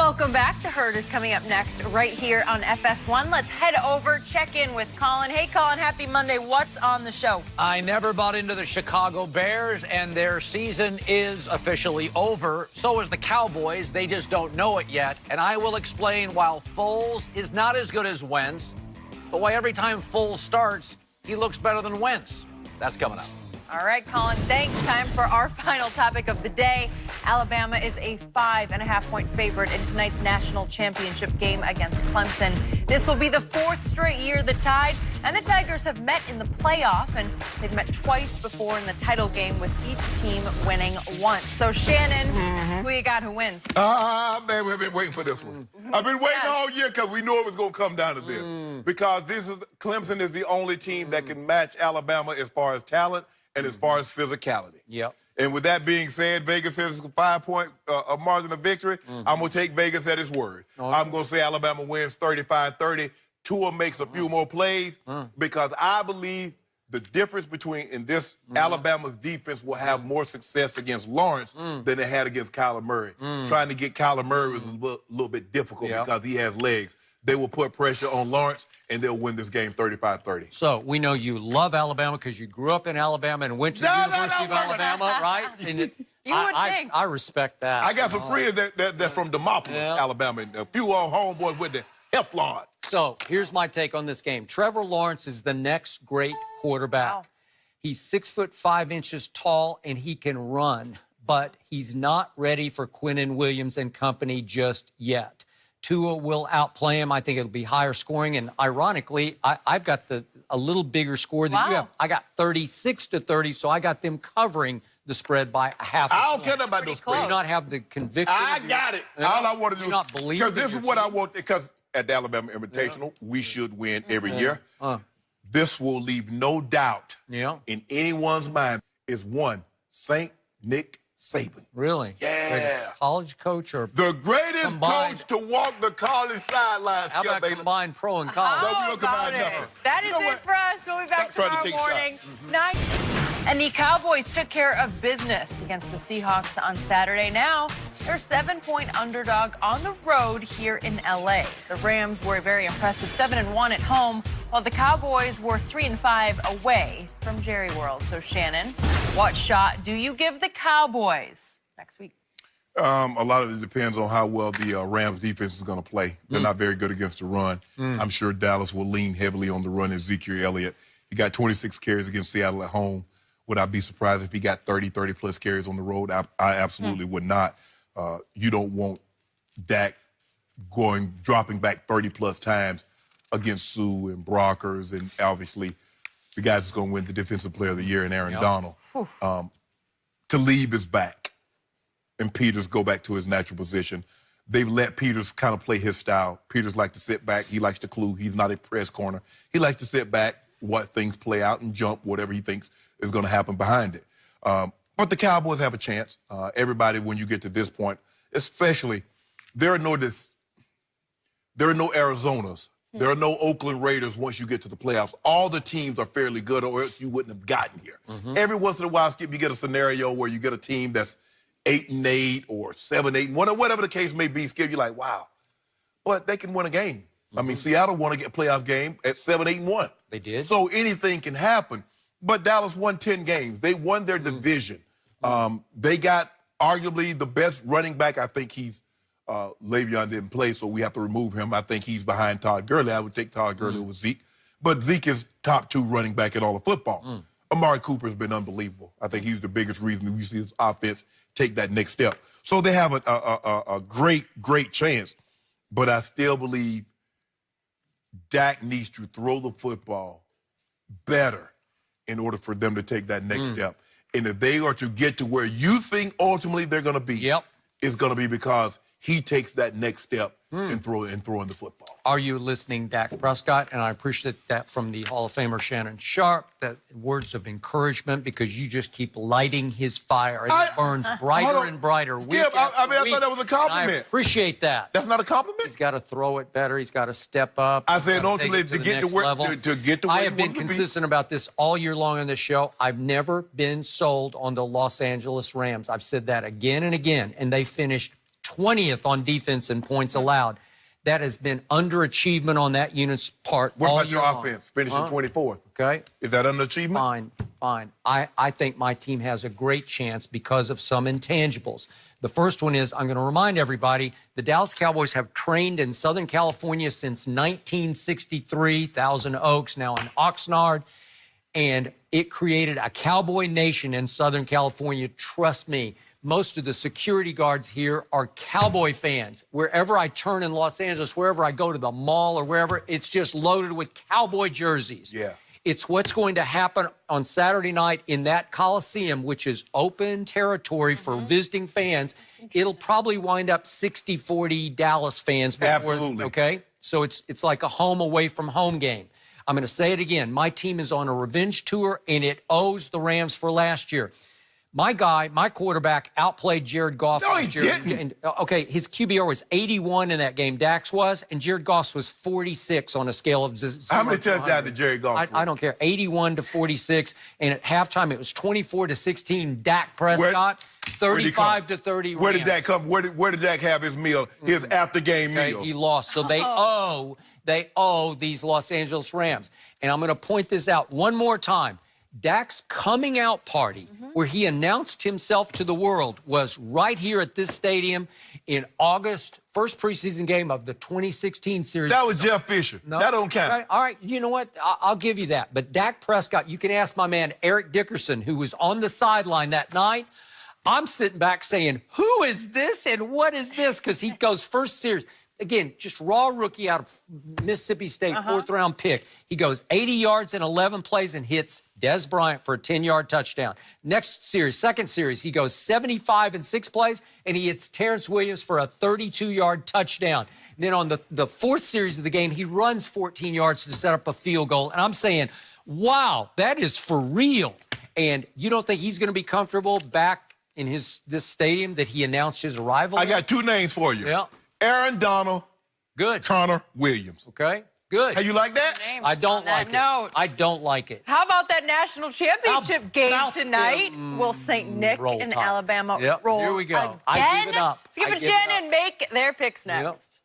Welcome back. The Herd is coming up next right here on FS1. Let's head over, check in with Colin. Hey, Colin, happy Monday. What's on the show? I never bought into the Chicago Bears, and their season is officially over. So is the Cowboys. They just don't know it yet. And I will explain why Foles is not as good as Wentz, but why every time Foles starts, he looks better than Wentz. That's coming up. All right, Colin, thanks. Time for our final topic of the day. Alabama is a 5.5-point favorite in tonight's national championship game against Clemson. This will be the fourth straight year the Tide and the Tigers have met in the playoff, and they've met twice before in the title game, with each team winning once. So, Shannon, who you got who wins? Man, we've been waiting for this one. I've been waiting all year because we knew it was going to come down to this. Because Clemson is the only team that can match Alabama as far as talent and as far as physicality. Yep. And with that being said, Vegas says it's a 5-point margin of victory. I'm going to take Vegas at his word. I'm going to say Alabama wins 35-30. Tua makes a few more plays because I believe the difference between in this Alabama's defense will have more success against Lawrence than they had against Kyler Murray. Trying to get Kyler Murray was a little bit difficult because he has legs. They will put pressure on Lawrence, and they'll win this game 35-30. So we know you love Alabama because you grew up in Alabama and went to the University of Alabama, right? And You would think. I respect that. I got some friends that's from Demopolis, Alabama, and a few old homeboys with the Teflon. So here's my take on this game. Trevor Lawrence is the next great quarterback. Wow. He's 6'5" tall, and he can run, but he's not ready for Quinnen Williams and company just yet. Tua will outplay him. I think it'll be higher scoring. And ironically, I've got a little bigger score than you have. I got 36-30, so I got them covering the spread by a half. I don't care about those spreads. Do you not have the conviction? I got it. All I want to do not believe because this is what I want. Because at the Alabama Invitational, we should win every year. This will leave no doubt in anyone's mind. Is one St. Nick Saban. Really? Yeah. Greatest college coach or the greatest combined coach to walk the college sidelines. How about combined pro and college? No, we don't combine nothing. That is it for us. We'll be back tomorrow morning. Night. And the Cowboys took care of business against the Seahawks on Saturday. Now they're 7-point underdog on the road here in L.A. The Rams were very impressive, 7-1 at home, while the Cowboys were 3-5 away from Jerry World. So, Shannon, what shot do you give the Cowboys next week? A lot of it depends on how well the Rams defense is going to play. They're not very good against the run. I'm sure Dallas will lean heavily on the run. Ezekiel Elliott, he got 26 carries against Seattle at home. Would I be surprised if he got 30-plus carries on the road? I absolutely would not. You don't want Dak dropping back 30-plus times against Sue and Brockers, and obviously the guy that's going to win the Defensive Player of the Year and Aaron Donald. Talib is back, and Peters go back to his natural position. They've let Peters kind of play his style. Peters likes to sit back. He likes to clue. He's not a press corner. He likes to sit back, watch things play out, and jump whatever he thinks is going to happen behind it. But the Cowboys have a chance. Everybody, when you get to this point, especially, there are no Arizonas. There are no Oakland Raiders once you get to the playoffs. All the teams are fairly good, or else you wouldn't have gotten here. Every once in a while, Skip, you get a scenario where you get a team that's 8-8 or 7-8, whatever the case may be. Skip, you're like, wow. But they can win a game. I mean, Seattle won a playoff game at 7-8-1. They did. So anything can happen. But Dallas won 10 games. They won their division. They got arguably the best running back. I think Le'Veon didn't play, so we have to remove him. I think he's behind Todd Gurley. I would take Todd Gurley over Zeke. But Zeke is top 2 running back in all of football. Amari Cooper has been unbelievable. I think he's the biggest reason we see his offense take that next step. So they have a great chance. But I still believe Dak needs to throw the football better in order for them to take that next step. And if they are to get to where you think ultimately they're going to be, it's going to be because he takes that next step and throwing the football. Are you listening, Dak Prescott? And I appreciate that from the Hall of Famer Shannon Sharp, that words of encouragement, because you just keep lighting his fire. It burns brighter and brighter. Skip, I thought that was a compliment. I appreciate that. That's not a compliment? He's got to throw it better. He's got to step up. I said ultimately to get to where I have been consistent about this all year long on this show. I've never been sold on the Los Angeles Rams. I've said that again and again, and they finished 20th on defense in points allowed. That has been underachievement on that unit's part. What all about your year long. offense, finishing 24th? Okay. Is that underachievement? Fine. I think my team has a great chance because of some intangibles. The first one is, I'm going to remind everybody, the Dallas Cowboys have trained in Southern California since 1963, Thousand Oaks, now in Oxnard, and it created a cowboy nation in Southern California. Trust me. Most of the security guards here are Cowboy fans. Wherever I turn in Los Angeles, wherever I go to the mall or wherever, it's just loaded with Cowboy jerseys. Yeah. It's what's going to happen on Saturday night in that Coliseum, which is open territory for visiting fans. It'll probably wind up 60-40 Dallas fans. Absolutely. Okay? So it's like a home away from home game. I'm going to say it again. My team is on a revenge tour, and it owes the Rams for last year. My quarterback outplayed Jared Goff. No, he didn't. And, okay, his QBR was 81 in that game. Dak's was, and Jared Goff's was 46 on a scale of 0 How many touchdowns did Jared Goff throw? I don't care. 81 to 46, and at halftime it was 24-16. Dak Prescott, 35 to 30. Where did Dak come? Where did Dak have his meal? His after-game meal? He lost, so they owe these Los Angeles Rams. And I'm going to point this out one more time. Dak's coming out party, where he announced himself to the world, was right here at this stadium in August, first preseason game of the 2016 series. That was Jeff Fisher. No, that don't count. All right, you know what? I'll give you that. But Dak Prescott, you can ask my man Eric Dickerson, who was on the sideline that night. I'm sitting back saying, who is this and what is this? Because he goes first series. Again, just raw rookie out of Mississippi State, fourth-round pick. He goes 80 yards in 11 plays and hits Dez Bryant for a 10-yard touchdown. Next series, second series, he goes 75 in 6 plays, and he hits Terrence Williams for a 32-yard touchdown. And then on the fourth series of the game, he runs 14 yards to set up a field goal. And I'm saying, wow, that is for real. And you don't think he's going to be comfortable back in this stadium that he announced his arrival? I got 2 names for you. Yeah. Aaron Donald. Good. Connor Williams. Okay. Good. Hey, you like that? I don't like it. I don't like it. How about that national championship game tonight? Will St. Nick and Alabama roll Here we go. again? I give it up. Skip and Shannon make their picks next. Yep.